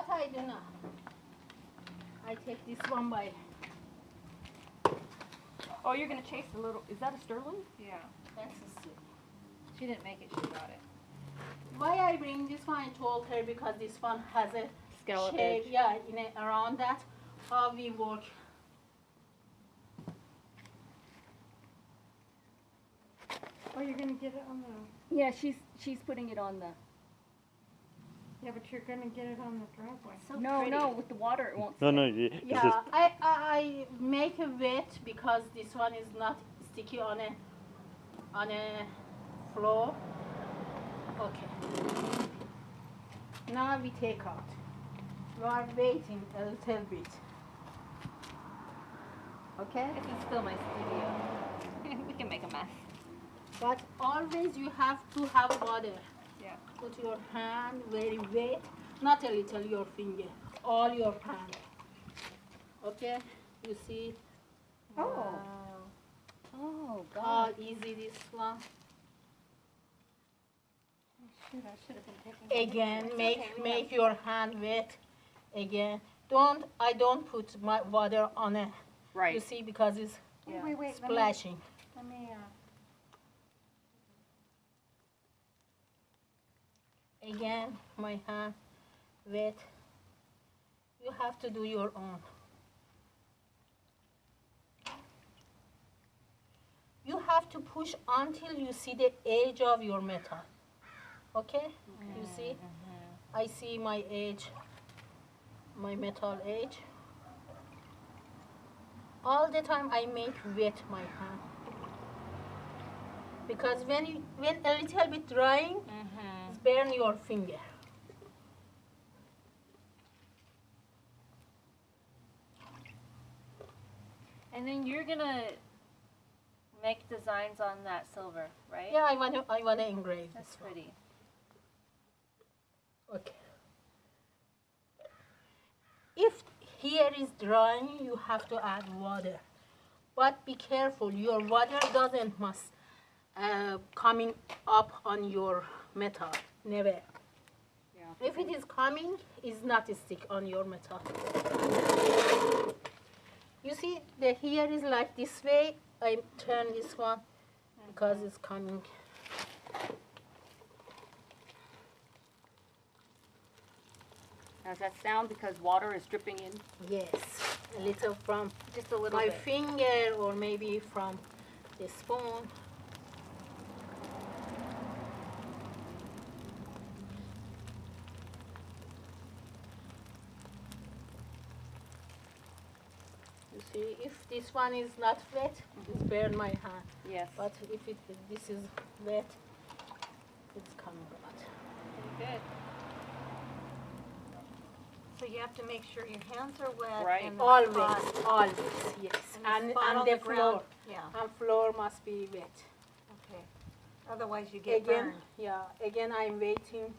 what I do now, I take this one by. Oh, you're gonna chase the little. Is that a sterling? Yeah. That's a stick. She didn't make it, she got it. Why I bring this one, I told her, because this one has a Scallop shape, edge. yeah, around that, how we work. Oh, you're gonna get it on the. Yeah, she's putting it on the. Yeah, but you're gonna get it on the driveway. So No, pretty. no, with the water it won't. No, stick. no, it's Yeah, just I make a wet because this one is not sticky on a floor. Okay. Now we take out. We are waiting a little bit. Okay? This is still my studio. We can make a mess. But always you have to have water. Yeah. Put your hand very wet, not a little, your finger, all your hand. Okay? You see? Oh. Wow. Oh How God. easy this one. Shoot, I should have been taking. Again, It's make okay, we make your hand wet. Again, I don't put my water on it. Right. You see, because it's Wait, wait, wait. splashing. Let me Again, my hand wet. You have to do your own. You have to push until you see the edge of your metal. Okay? You see? I see my edge, my metal edge. All the time I make wet my hand. Because when a little bit drying, it's burn your finger. And then you're gonna make designs on that silver, right? Yeah, I wanna engrave That's this one. pretty. Okay. If here is drying, you have to add water. But be careful, your water doesn't must coming up on your metal, never. Yeah. If it is coming, it's not stick on your metal. You see, the here is like this way. I turn this one because it's coming. Does that sound because water is dripping in? Yes, a little from Just a little my bit. finger or maybe from the spoon. You see, if this one is not wet, it burn my hand. Yes. But if this is wet, it's coming out. Good. So you have to make sure your hands are wet. Right. And the Always, spot- always, yes. and the And, spot and on the the floor. ground. Yeah. And floor must be wet. Okay. Otherwise you get Again, burned. yeah. Again, I'm waiting